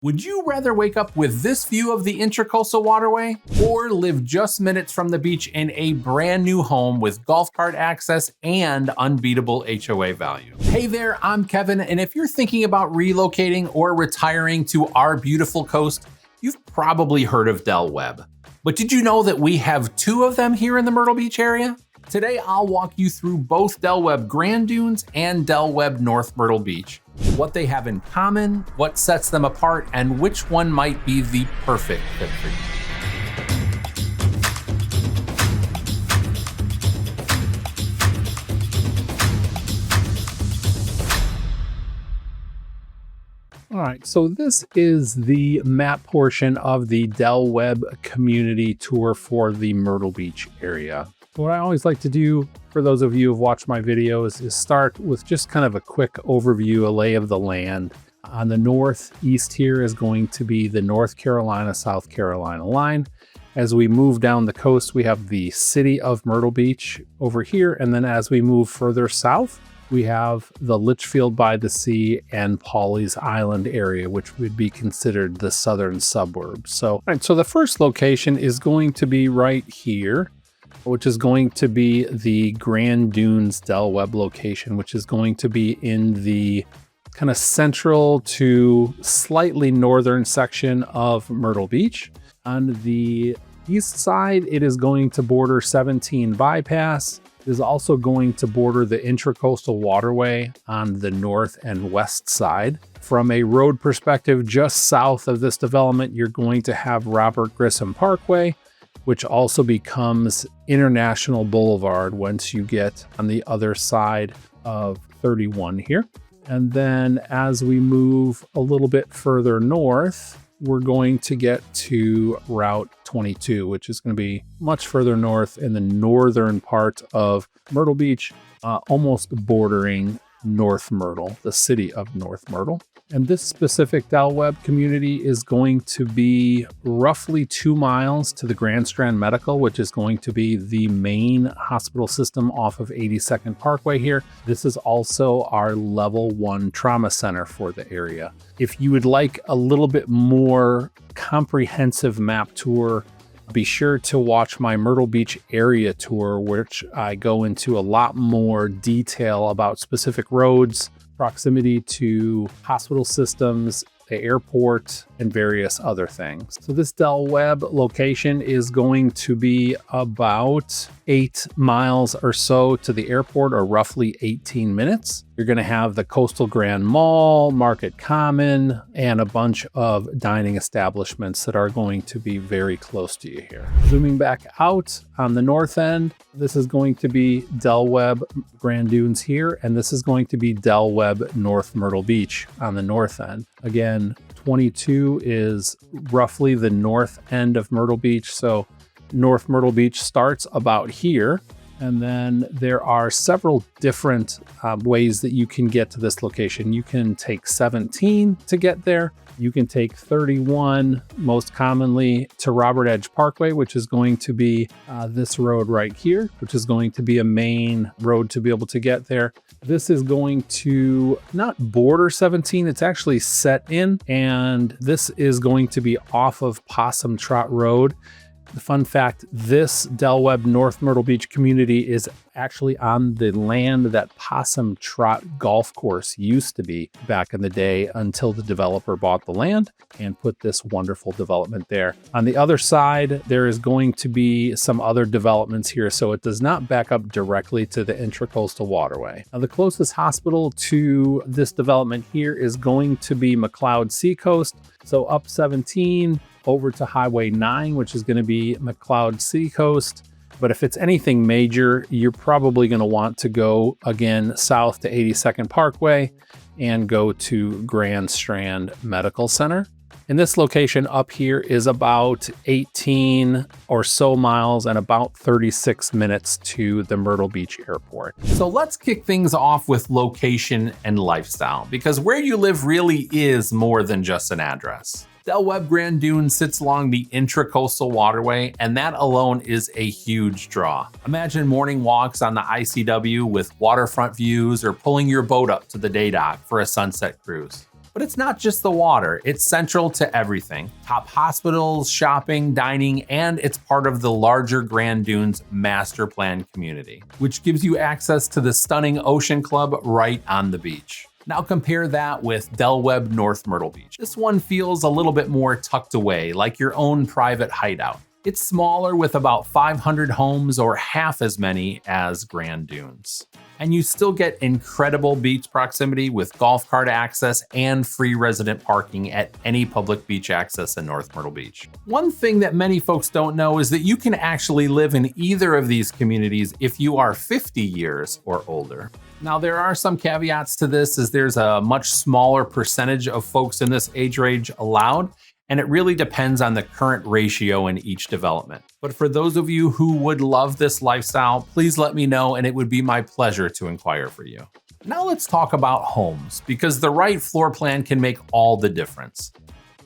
Would you rather wake up with this view of the Intracoastal Waterway or live just minutes from the beach in a brand new home with golf cart access and unbeatable HOA value? Hey there, I'm Kevin, and if you're thinking about relocating or retiring to our beautiful coast, you've probably heard of Del Webb. But did you know that we have two of them here in the Myrtle Beach area? Today, I'll walk you through both Del Webb Grand Dunes and Del Webb North Myrtle Beach, what they have in common, what sets them apart, and which one might be the perfect fit for you. All right, so this is the map portion of the Del Webb community tour for the Myrtle Beach area. What I always like to do for those of you who've watched my videos is start with just kind of a quick overview, a lay of the land. On the northeast here is going to be the North Carolina, South Carolina line. As we move down the coast, we have the city of Myrtle Beach over here. And then as we move further south, we have the Litchfield by the Sea and Pawleys Island area, which would be considered the southern suburbs. So the first location is going to be right here, which is going to be the Grand Dunes Del Webb location, which is going to be in the kind of central to slightly northern section of Myrtle Beach. On the east side, it is going to border 17 Bypass. It is also going to border the Intracoastal Waterway on the north and west side. From a road perspective, just south of this development, you're going to have Robert Grissom Parkway, which also becomes International Boulevard once you get on the other side of 31 here. And then as we move a little bit further north, we're going to get to Route 22, which is going to be much further north in the northern part of Myrtle Beach, almost bordering North Myrtle, the city of North Myrtle. And this specific Del Webb community is going to be roughly 2 miles to the Grand Strand Medical, which is going to be the main hospital system off of 82nd Parkway here. This is also our level 1 trauma center for the area. If you would like a little bit more comprehensive map tour, be sure to watch my Myrtle Beach area tour, which I go into a lot more detail about specific roads, proximity to hospital systems, the airport, and various other things. So this Del Webb location is going to be about 8 miles or so to the airport, or roughly 18 minutes. You're going to have the Coastal Grand Mall, Market Common, and a bunch of dining establishments that are going to be very close to you here. Zooming back out on the north end, this is going to be Del Webb Grand Dunes here, and this is going to be Del Webb North Myrtle Beach on the north end. Again, 22 is roughly the north end of Myrtle Beach, so North Myrtle Beach starts about here. And then there are several different ways that you can get to this location. You can take 17 to get there. You can take 31, most commonly, to Robert Edge Parkway, which is going to be this road right here, which is going to be a main road to be able to get there. This is going to not border 17, it's actually set in, and this is going to be off of Possum Trot Road. The fun fact, this Del Webb North Myrtle Beach community is actually on the land that Possum Trot Golf Course used to be back in the day, until the developer bought the land and put this wonderful development there. On the other side, there is going to be some other developments here, so it does not back up directly to the Intracoastal Waterway. Now, the closest hospital to this development here is going to be McLeod Seacoast. So up 17, over to Highway 9, which is going to be McLeod Seacoast. But if it's anything major, you're probably going to want to go again south to 82nd Parkway and go to Grand Strand Medical Center. And this location up here is about 18 or so miles and about 36 minutes to the Myrtle Beach Airport. So let's kick things off with location and lifestyle, because where you live really is more than just an address. Del Webb Grand Dunes sits along the Intracoastal Waterway, and that alone is a huge draw. Imagine morning walks on the ICW with waterfront views, or pulling your boat up to the day dock for a sunset cruise. But But it's not just the water, it's central to everything. Top hospitals, shopping, dining, and it's part of the larger Grand Dunes master plan community, which gives you access to the stunning Ocean Club right on the beach. Now compare that with Webb North Myrtle Beach. This one feels a little bit more tucked away, like your own private hideout. It's smaller with about 500 homes or half as many as Grand Dunes. And you still get incredible beach proximity with golf cart access and free resident parking at any public beach access in North Myrtle Beach. One thing that many folks don't know is that you can actually live in either of these communities if you are 50 years or older. Now, there are some caveats to this, as there's a much smaller percentage of folks in this age range allowed, and it really depends on the current ratio in each development. But for those of you who would love this lifestyle, please let me know and it would be my pleasure to inquire for you. Now let's talk about homes, because the right floor plan can make all the difference.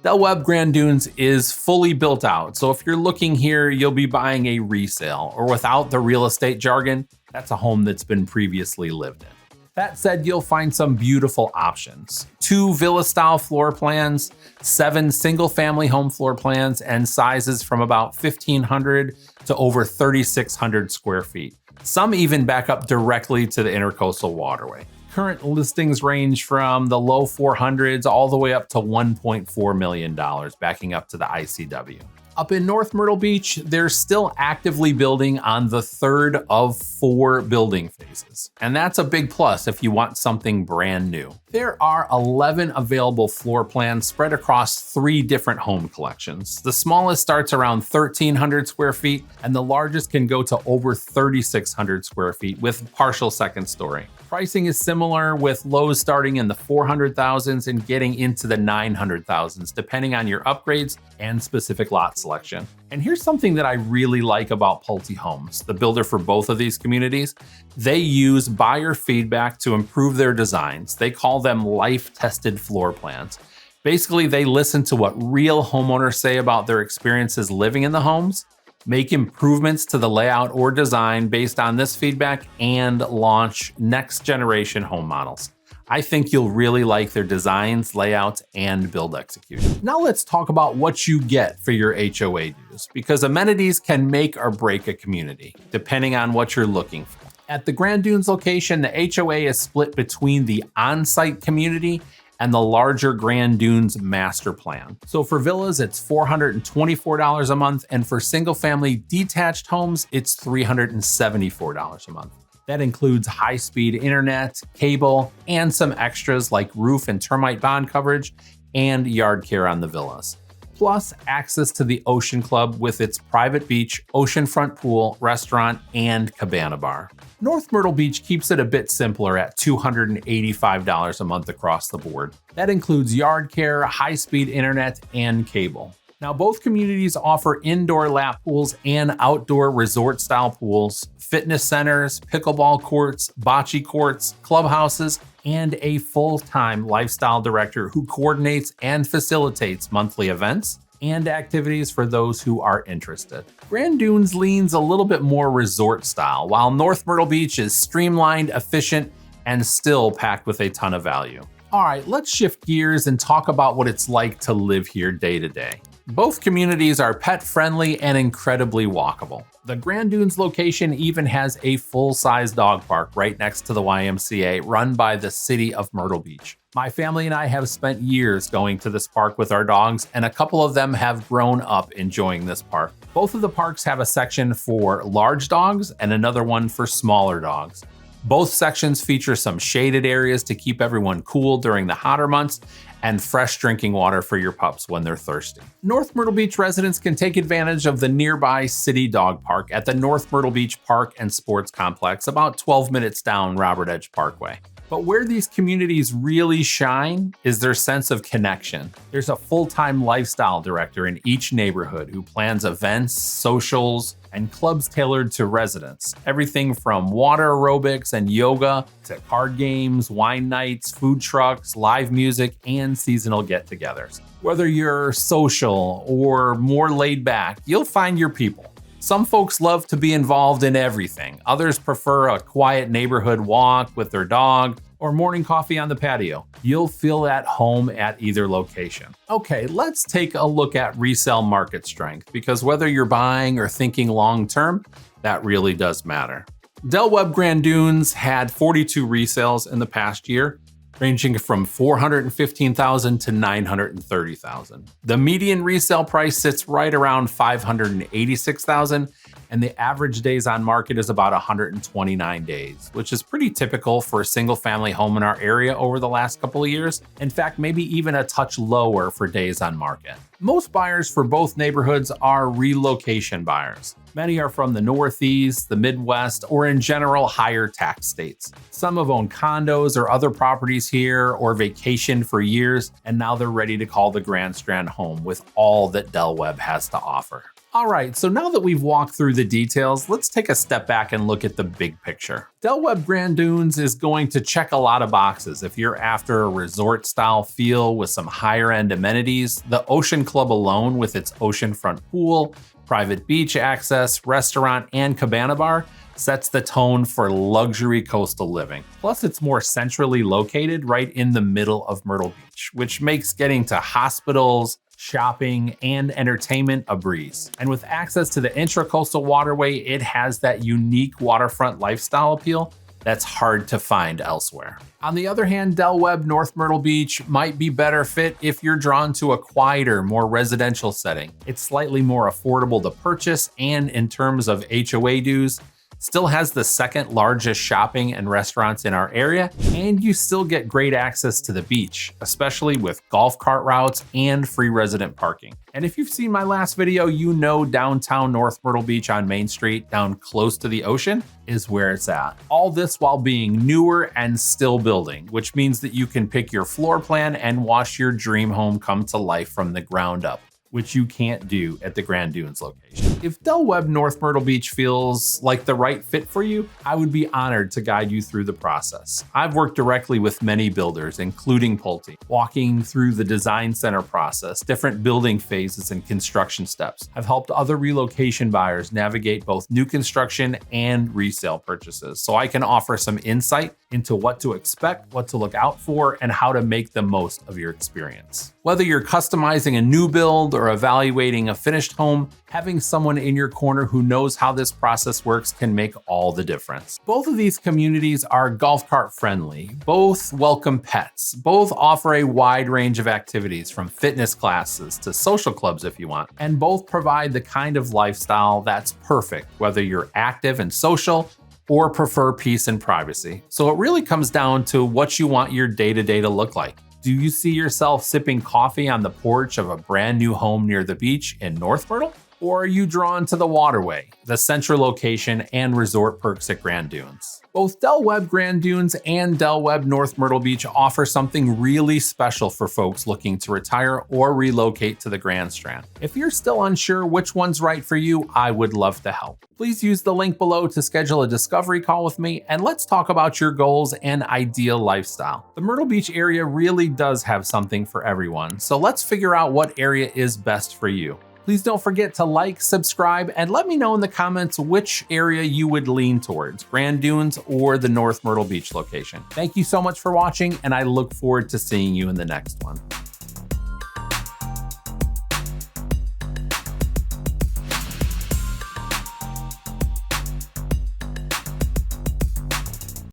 Webb Grand Dunes is fully built out, so if you're looking here, you'll be buying a resale, or without the real estate jargon, that's a home that's been previously lived in. That said, you'll find some beautiful options. 2 villa-style floor plans, 7 single-family home floor plans, and sizes from about 1,500 to over 3,600 square feet. Some even back up directly to the Intracoastal Waterway. Current listings range from the low 400s all the way up to $1.4 million, backing up to the ICW. Up in North Myrtle Beach, they're still actively building on the 3rd of 4 building phases. And that's a big plus if you want something brand new. There are 11 available floor plans spread across 3 different home collections. The smallest starts around 1,300 square feet, and the largest can go to over 3,600 square feet with partial second story. Pricing is similar, with lows starting in the 400,000s and getting into the 900,000s, depending on your upgrades and specific lot selection. And here's something that I really like about Pulte Homes, the builder for both of these communities. They use buyer feedback to improve their designs. They call them life-tested floor plans. Basically, they listen to what real homeowners say about their experiences living in the homes, make improvements to the layout or design based on this feedback, and launch next generation home models. I think you'll really like their designs, layouts, and build execution. Now let's talk about what you get for your HOA dues, because amenities can make or break a community, depending on what you're looking for. At the Grand Dunes location, the HOA is split between the on-site community and the larger Grand Dunes master plan. So for villas, it's $424 a month, and for single-family detached homes, it's $374 a month. That includes high-speed internet, cable, and some extras like roof and termite bond coverage and yard care on the villas. Plus access to the Ocean Club with its private beach, oceanfront pool, restaurant, and cabana bar. North Myrtle Beach keeps it a bit simpler at $285 a month across the board. That includes yard care, high-speed internet, and cable. Now, both communities offer indoor lap pools and outdoor resort-style pools, fitness centers, pickleball courts, bocce courts, clubhouses, and a full-time lifestyle director who coordinates and facilitates monthly events and activities for those who are interested. Grand Dunes leans a little bit more resort style, while North Myrtle Beach is streamlined, efficient, and still packed with a ton of value. All right, let's shift gears and talk about what it's like to live here day to day. Both communities are pet-friendly and incredibly walkable. The Grand Dunes location even has a full-size dog park right next to the YMCA, run by the city of Myrtle Beach. My family and I have spent years going to this park with our dogs, and a couple of them have grown up enjoying this park. Both of the parks have a section for large dogs and another one for smaller dogs. Both sections feature some shaded areas to keep everyone cool during the hotter months, and fresh drinking water for your pups when they're thirsty. North Myrtle Beach residents can take advantage of the nearby City Dog Park at the North Myrtle Beach Park and Sports Complex, about 12 minutes down Robert Edge Parkway. But where these communities really shine is their sense of connection. There's a full-time lifestyle director in each neighborhood who plans events, socials, and clubs tailored to residents. Everything from water aerobics and yoga to card games, wine nights, food trucks, live music, and seasonal get-togethers. Whether you're social or more laid back, you'll find your people. Some folks love to be involved in everything. Others prefer a quiet neighborhood walk with their dog, or morning coffee on the patio. You'll feel at home at either location. Okay, let's take a look at resale market strength, because whether you're buying or thinking long-term, that really does matter. Del Webb Grand Dunes had 42 resales in the past year, ranging from $415,000 to $930,000. The median resale price sits right around $586,000, and the average days on market is about 129 days, which is pretty typical for a single family home in our area over the last couple of years. In fact, maybe even a touch lower for days on market. Most buyers for both neighborhoods are relocation buyers. Many are from the Northeast, the Midwest, or in general, higher tax states. Some have owned condos or other properties here or vacationed for years, and now they're ready to call the Grand Strand home with all that Del Webb has to offer. All right, so now that we've walked through the details, let's take a step back and look at the big picture. Del Webb Grand Dunes is going to check a lot of boxes. If you're after a resort-style feel with some higher-end amenities, the Ocean Club alone with its oceanfront pool, private beach access, restaurant, and cabana bar sets the tone for luxury coastal living. Plus, it's more centrally located right in the middle of Myrtle Beach, which makes getting to hospitals, shopping, and entertainment a breeze. And with access to the Intracoastal Waterway, it has that unique waterfront lifestyle appeal that's hard to find elsewhere. On the other hand, Del Webb North Myrtle Beach might be better fit if you're drawn to a quieter, more residential setting. It's slightly more affordable to purchase, and in terms of HOA dues, still has the second largest shopping and restaurants in our area, and you still get great access to the beach, especially with golf cart routes and free resident parking. And if you've seen my last video, you know downtown North Myrtle Beach on Main Street, down close to the ocean, is where it's at. All this while being newer and still building, which means that you can pick your floor plan and watch your dream home come to life from the ground up, which you can't do at the Grand Dunes location. If Del Webb North Myrtle Beach feels like the right fit for you, I would be honored to guide you through the process. I've worked directly with many builders, including Pulte, walking through the design center process, different building phases and construction steps. I've helped other relocation buyers navigate both new construction and resale purchases, so I can offer some insight into what to expect, what to look out for, and how to make the most of your experience. Whether you're customizing a new build or evaluating a finished home, having someone in your corner who knows how this process works can make all the difference. Both of these communities are golf cart friendly, both welcome pets, both offer a wide range of activities from fitness classes to social clubs if you want, and both provide the kind of lifestyle that's perfect, whether you're active and social or prefer peace and privacy. So it really comes down to what you want your day-to-day to look like. Do you see yourself sipping coffee on the porch of a brand new home near the beach in North Myrtle? Or are you drawn to the waterway, the central location, and resort perks at Grand Dunes? Both Del Webb Grand Dunes and Del Webb North Myrtle Beach offer something really special for folks looking to retire or relocate to the Grand Strand. If you're still unsure which one's right for you, I would love to help. Please use the link below to schedule a discovery call with me, and let's talk about your goals and ideal lifestyle. The Myrtle Beach area really does have something for everyone, so let's figure out what area is best for you. Please don't forget to like, subscribe, and let me know in the comments which area you would lean towards, Grand Dunes or the North Myrtle Beach location. Thank you so much for watching, and I look forward to seeing you in the next one.